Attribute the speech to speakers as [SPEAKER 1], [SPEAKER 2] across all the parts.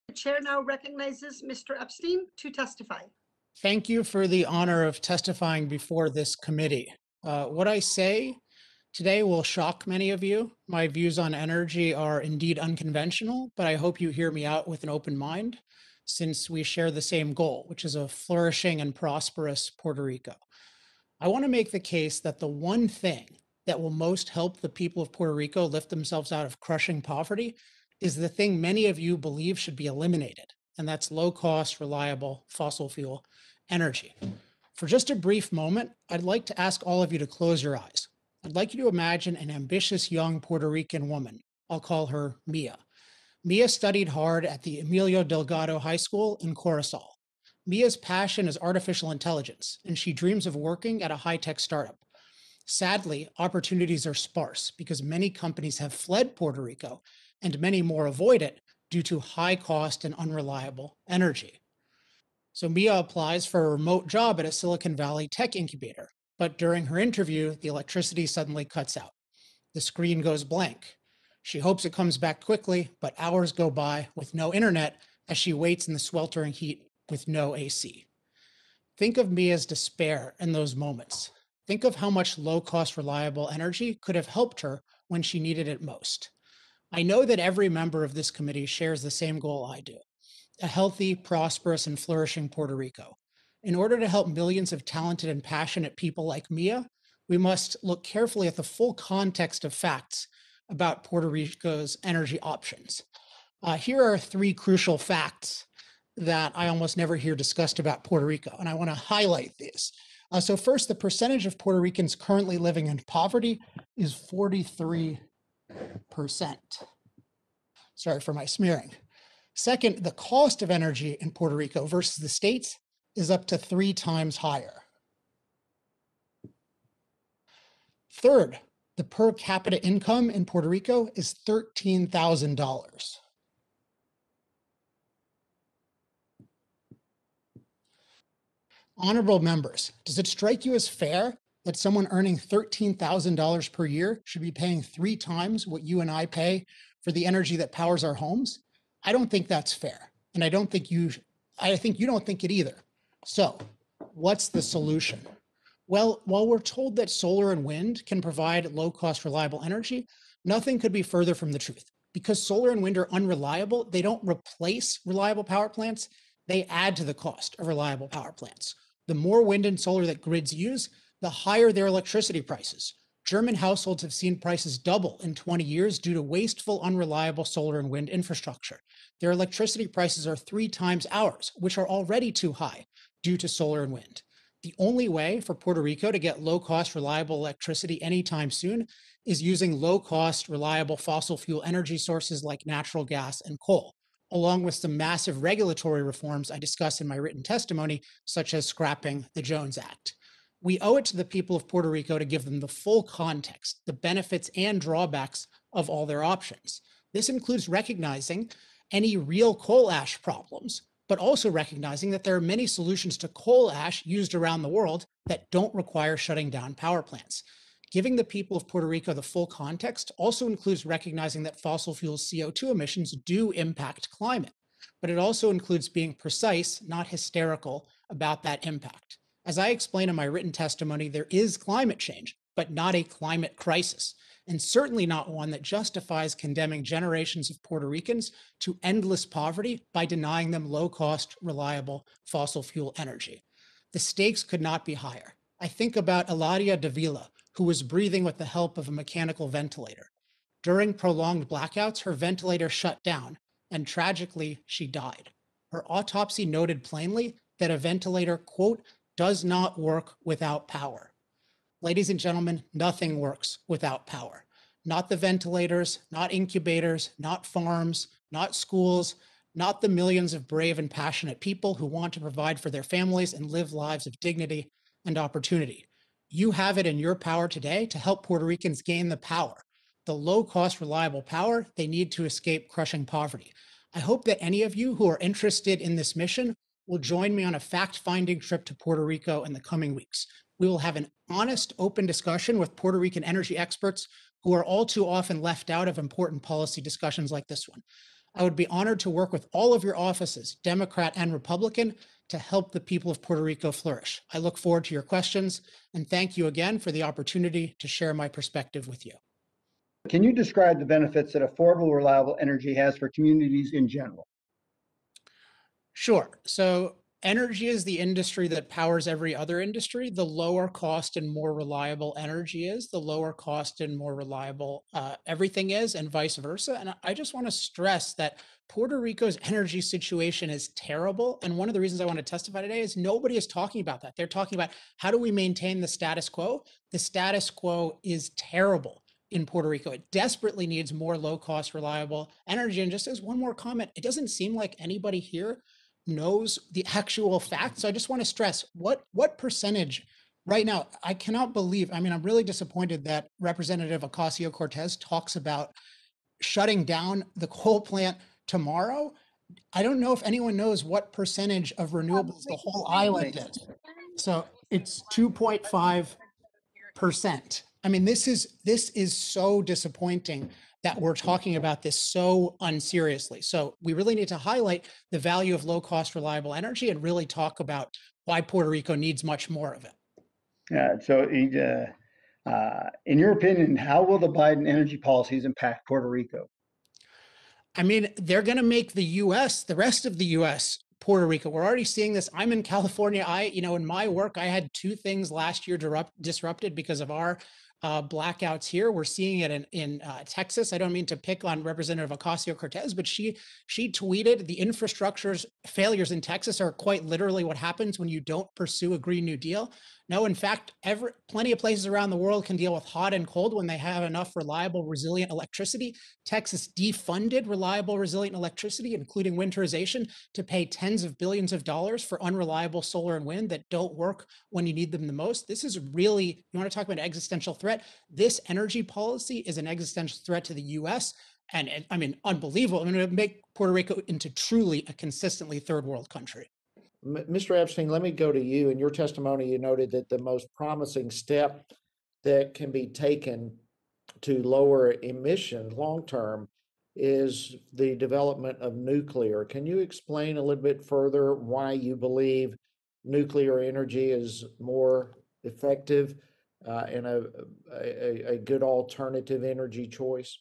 [SPEAKER 1] The chair now recognizes Mr. Epstein to testify.
[SPEAKER 2] Thank you for the honor of testifying before this committee. What I say today will shock many of you. My views on energy are indeed unconventional, but I hope you hear me out with an open mind since we share the same goal, which is a flourishing and prosperous Puerto Rico. I want to make the case that the one thing that will most help the people of Puerto Rico lift themselves out of crushing poverty is the thing many of you believe should be eliminated, and that's low cost, reliable fossil fuel energy. For just a brief moment, I'd like to ask all of you to close your eyes. I'd like you to imagine an ambitious young Puerto Rican woman. I'll call her Mia. Mia studied hard at the Emilio Delgado High School in Corozal. Mia's passion is artificial intelligence, and she dreams of working at a high-tech startup. Sadly, opportunities are sparse because many companies have fled Puerto Rico and many more avoid it due to high cost and unreliable energy. So Mia applies for a remote job at a Silicon Valley tech incubator, but during her interview, the electricity suddenly cuts out. The screen goes blank. She hopes it comes back quickly, but hours go by with no internet as she waits in the sweltering heat with no AC. Think of Mia's despair in those moments. Think of how much low-cost, reliable energy could have helped her when she needed it most. I know that every member of this committee shares the same goal I do: a healthy, prosperous, and flourishing Puerto Rico. In order to help millions of talented and passionate people like Mia, we must look carefully at the full context of facts about Puerto Rico's energy options. Here are three crucial facts that I almost never hear discussed about Puerto Rico, and I want to highlight these. So first, the percentage of Puerto Ricans currently living in poverty is 43%. Sorry for my smearing. Second, the cost of energy in Puerto Rico versus the states is up to 3 times higher. Third, the per capita income in Puerto Rico is $13,000. Honorable members, does it strike you as fair that someone earning $13,000 per year should be paying 3 times what you and I pay for the energy that powers our homes? I don't think that's fair, and I think you don't think it either. So, what's the solution? Well, while we're told that solar and wind can provide low-cost, reliable energy, nothing could be further from the truth. Because solar and wind are unreliable, they don't replace reliable power plants, they add to the cost of reliable power plants. The more wind and solar that grids use, the higher their electricity prices. German households have seen prices double in 20 years due to wasteful, unreliable solar and wind infrastructure. Their electricity prices are 3 times ours, which are already too high due to solar and wind. The only way for Puerto Rico to get low-cost, reliable electricity anytime soon is using low-cost, reliable fossil fuel energy sources like natural gas and coal, along with some massive regulatory reforms I discussed in my written testimony, such as scrapping the Jones Act. We owe it to the people of Puerto Rico to give them the full context, the benefits and drawbacks of all their options. This includes recognizing any real coal ash problems, but also recognizing that there are many solutions to coal ash used around the world that don't require shutting down power plants. Giving the people of Puerto Rico the full context also includes recognizing that fossil fuel CO2 emissions do impact climate, but it also includes being precise, not hysterical, about that impact. As I explain in my written testimony, there is climate change, but not a climate crisis, and certainly not one that justifies condemning generations of Puerto Ricans to endless poverty by denying them low-cost, reliable fossil fuel energy. The stakes could not be higher. I think about Eladia Davila, who was breathing with the help of a mechanical ventilator. During prolonged blackouts, her ventilator shut down, and tragically, she died. Her autopsy noted plainly that a ventilator, quote, does not work without power. Ladies and gentlemen, nothing works without power. Not the ventilators, not incubators, not farms, not schools, not the millions of brave and passionate people who want to provide for their families and live lives of dignity and opportunity. You have it in your power today to help Puerto Ricans gain the power, the low-cost, reliable power they need to escape crushing poverty. I hope that any of you who are interested in this mission will join me on a fact-finding trip to Puerto Rico in the coming weeks. We will have an honest, open discussion with Puerto Rican energy experts who are all too often left out of important policy discussions like this one. I would be honored to work with all of your offices, Democrat and Republican, to help the people of Puerto Rico flourish. I look forward to your questions, and thank you again for the opportunity to share my perspective with you.
[SPEAKER 3] Can you describe the benefits that affordable, reliable energy has for communities in general?
[SPEAKER 2] Sure. So energy is the industry that powers every other industry. The lower cost and more reliable energy is, the lower cost and more reliable everything is, and vice versa. And I just want to stress that Puerto Rico's energy situation is terrible. And one of the reasons I want to testify today is nobody is talking about that. They're talking about how do we maintain the status quo? The status quo is terrible in Puerto Rico. It desperately needs more low cost, reliable energy. And just as one more comment, it doesn't seem like anybody here knows the actual facts. So I just want to stress what percentage right now, I cannot believe, I mean, I'm really disappointed that Representative Ocasio-Cortez talks about shutting down the coal plant tomorrow. I don't know if anyone knows what percentage of renewables the whole island is. So it's 2.5%. I mean, this is so disappointing that we're talking about this so unseriously. So we really need to highlight the value of low cost, reliable energy and really talk about why Puerto Rico needs much more of it.
[SPEAKER 3] In your opinion, how will the Biden energy policies impact Puerto Rico?
[SPEAKER 2] I mean, they're going to make the US, the rest of the US, Puerto Rico. We're already seeing this. I'm in California. In my work, I had two things last year disrupted because of our blackouts here. We're seeing it in Texas. I don't mean to pick on Representative Ocasio-Cortez, but she tweeted the infrastructure's failures in Texas are quite literally what happens when you don't pursue a Green New Deal. No, in fact, plenty of places around the world can deal with hot and cold when they have enough reliable, resilient electricity. Texas defunded reliable, resilient electricity, including winterization, to pay tens of billions of dollars for unreliable solar and wind that don't work when you need them the most. This is really, you want to talk about an existential threat? This energy policy is an existential threat to the US. And I mean, unbelievable. I mean, it would make Puerto Rico into truly a consistently third world country.
[SPEAKER 4] Mr. Epstein, let me go to you. In your testimony, you noted that the most promising step that can be taken to lower emissions long term is the development of nuclear. Can you explain a little bit further why you believe nuclear energy is more effective and a good alternative energy choice?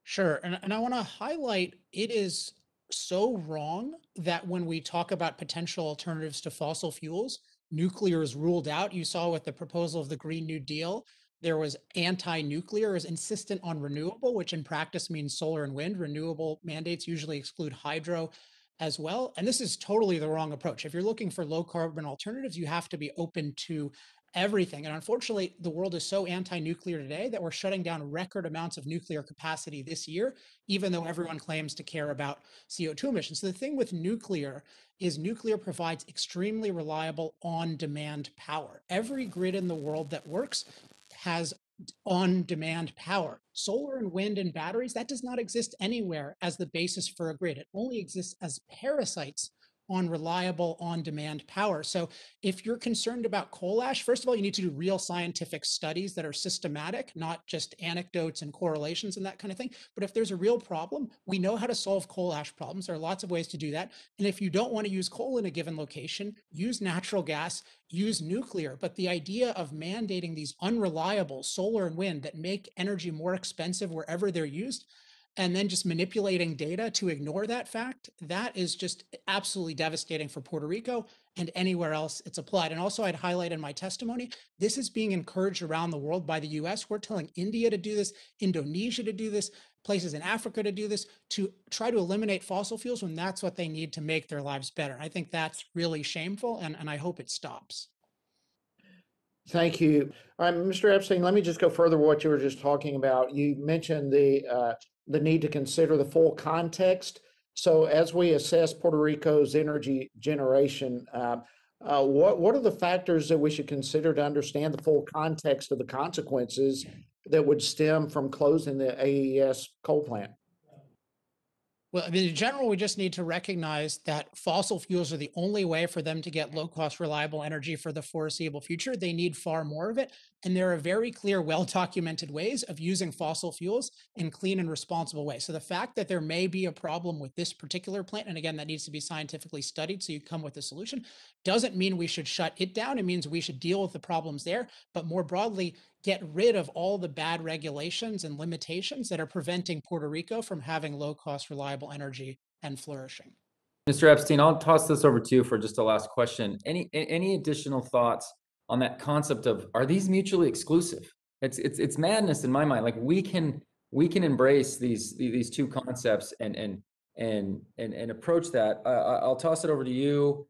[SPEAKER 2] Sure. And I want to highlight it is so wrong that when we talk about potential alternatives to fossil fuels, nuclear is ruled out. You saw with the proposal of the Green New Deal, there was anti-nuclear, is insistent on renewable, which in practice means solar and wind. Renewable mandates usually exclude hydro as well. And this is totally the wrong approach. If you're looking for low carbon alternatives, you have to be open to everything. And unfortunately, the world is so anti-nuclear today that we're shutting down record amounts of nuclear capacity this year, even though everyone claims to care about CO2 emissions. So the thing with nuclear is nuclear provides extremely reliable on-demand power. Every grid in the world that works has on-demand power. Solar and wind and batteries, that does not exist anywhere as the basis for a grid. It only exists as parasites on reliable on-demand power. So if you're concerned about coal ash, first of all, you need to do real scientific studies that are systematic, not just anecdotes and correlations and that kind of thing. But if there's a real problem, we know how to solve coal ash problems. There are lots of ways to do that. And if you don't want to use coal in a given location, use natural gas, use nuclear. But the idea of mandating these unreliable solar and wind that make energy more expensive wherever they're used, and then just manipulating data to ignore that fact, that is just absolutely devastating for Puerto Rico and anywhere else it's applied. And also, I'd highlight in my testimony, this is being encouraged around the world by the US. We're telling India to do this, Indonesia to do this, places in Africa to do this, to try to eliminate fossil fuels when that's what they need to make their lives better. I think that's really shameful, and I hope it stops.
[SPEAKER 4] Thank you. All right, Mr. Epstein, let me just go further what you were just talking about. You mentioned the need to consider the full context. So as we assess Puerto Rico's energy generation, what are the factors that we should consider to understand the full context of the consequences that would stem from closing the AES coal plant?
[SPEAKER 2] Well, I mean, in general, we just need to recognize that fossil fuels are the only way for them to get low cost, reliable energy for the foreseeable future. They need far more of it. And there are very clear, well documented ways of using fossil fuels in clean and responsible ways. So the fact that there may be a problem with this particular plant, and again, that needs to be scientifically studied so you come with a solution, doesn't mean we should shut it down. It means we should deal with the problems there. But more broadly, get rid of all the bad regulations and limitations that are preventing Puerto Rico from having low cost, reliable energy and flourishing.
[SPEAKER 5] Mr. Epstein, I'll toss this over to you for just a last question. Any additional thoughts on that concept of, are these mutually exclusive? It's madness in my mind. Like we can embrace these two concepts and approach that. I'll toss it over to you.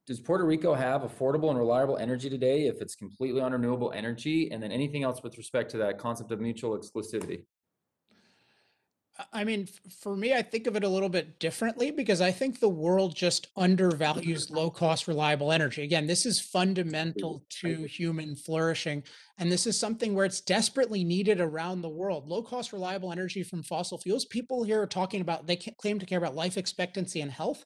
[SPEAKER 5] Does Puerto Rico have affordable and reliable energy today if it's completely on renewable energy? And then anything else with respect to that concept of mutual exclusivity?
[SPEAKER 2] I mean, for me, I think of it a little bit differently because I think the world just undervalues low cost, reliable energy. Again, this is fundamental to human flourishing. And this is something where it's desperately needed around the world. Low cost, reliable energy from fossil fuels. People here are talking about, they claim to care about life expectancy and health.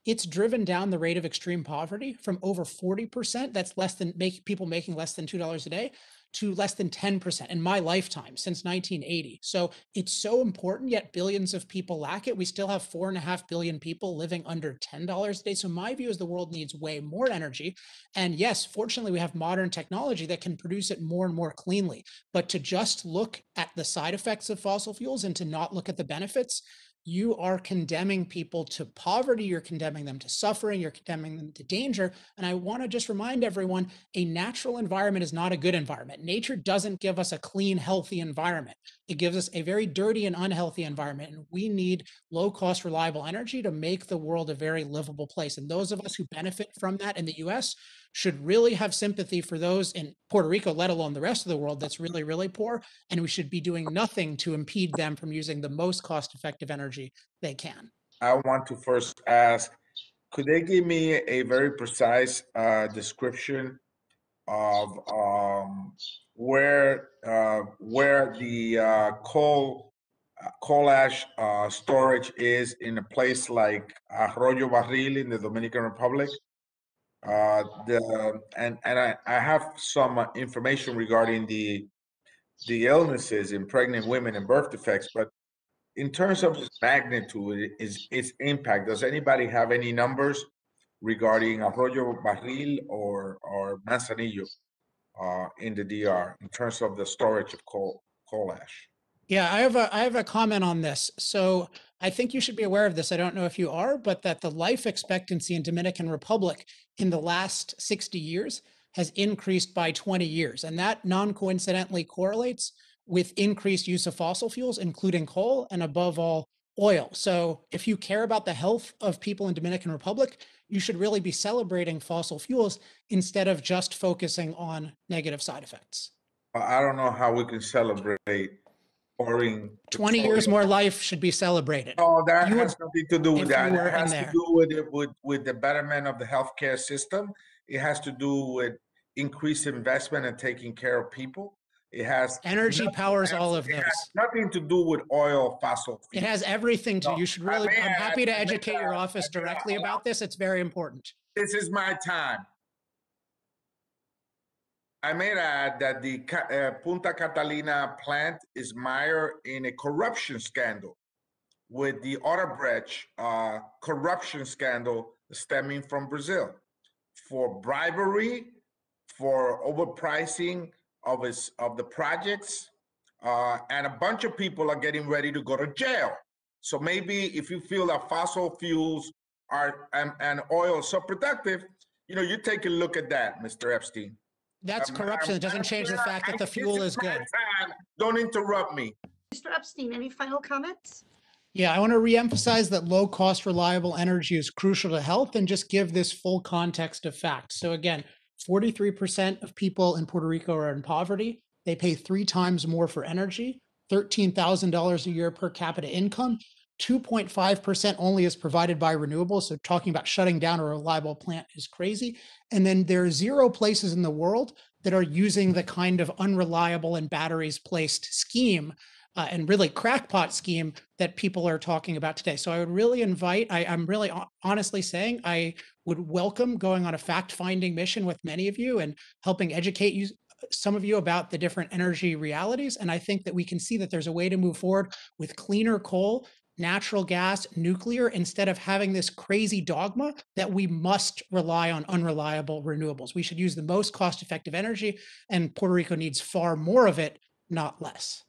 [SPEAKER 2] It's driven down the rate of extreme poverty from over 40%. That's less than people making less than $2 a day to less than 10% in my lifetime since 1980. So it's so important, yet billions of people lack it. We still have 4.5 billion people living under $10 a day. So my view is the world needs way more energy. And yes, fortunately, we have modern technology that can produce it more and more cleanly. But to just look at the side effects of fossil fuels and to not look at the benefits, you are condemning people to poverty, you're condemning them to suffering, you're condemning them to danger. And I want to just remind everyone, a natural environment is not a good environment. Nature doesn't give us a clean, healthy environment. It gives us a very dirty and unhealthy environment. And we need low cost, reliable energy to make the world a very livable place. And those of us who benefit from that in the US should really have sympathy for those in Puerto Rico, let alone the rest of the world that's really, really poor. And we should be doing nothing to impede them from using the most cost-effective energy they can.
[SPEAKER 6] I want to first ask, could they give me a very precise description of where the coal ash storage is in a place like Arroyo Barril in the Dominican Republic? I have some information regarding the illnesses in pregnant women and birth defects, but in terms of its magnitude, its impact, does anybody have any numbers regarding Arroyo Barril or Manzanillo in the DR in terms of the storage of coal ash?
[SPEAKER 2] Yeah, I have a comment on this. So I think you should be aware of this. I don't know if you are, but that the life expectancy in Dominican Republic in the last 60 years has increased by 20 years. And that non-coincidentally correlates with increased use of fossil fuels, including coal and above all, oil. So if you care about the health of people in Dominican Republic, you should really be celebrating fossil fuels instead of just focusing on negative side effects.
[SPEAKER 6] I don't know how we can celebrate pouring
[SPEAKER 2] 20 years more life should be celebrated.
[SPEAKER 6] Oh, that has nothing to do with that. It has to
[SPEAKER 2] there.
[SPEAKER 6] do with it with the betterment of the healthcare system. It has to do with increased investment and taking care of people. It has
[SPEAKER 2] energy powers all of those.
[SPEAKER 6] It has nothing to do with oil, fossil fuels.
[SPEAKER 2] It has everything to. You should really. I'm happy to educate your office directly about this. It's very important.
[SPEAKER 6] This is my time. I may add that the Punta Catalina plant is mired in a corruption scandal with the Odebrecht corruption scandal stemming from Brazil for bribery, for overpricing of the projects, and a bunch of people are getting ready to go to jail. So maybe if you feel that fossil fuels are and oil is so productive, you take a look at that, Mr. Epstein.
[SPEAKER 2] That's corruption. It doesn't change the fact that the fuel is good.
[SPEAKER 6] Don't interrupt me.
[SPEAKER 1] Mr. Epstein, any final comments?
[SPEAKER 2] Yeah, I want to reemphasize that low cost, reliable energy is crucial to health and just give this full context of facts. So again, 43% of people in Puerto Rico are in poverty. They pay 3 times more for energy, $13,000 a year per capita income. 2.5% only is provided by renewables. So talking about shutting down a reliable plant is crazy. And then there are 0 places in the world that are using the kind of unreliable and batteries placed scheme and really crackpot scheme that people are talking about today. So I would really invite, I'm really honestly saying I would welcome going on a fact-finding mission with many of you and helping educate you, some of you, about the different energy realities. And I think that we can see that there's a way to move forward with cleaner coal, natural gas, nuclear, instead of having this crazy dogma that we must rely on unreliable renewables. We should use the most cost-effective energy, and Puerto Rico needs far more of it, not less.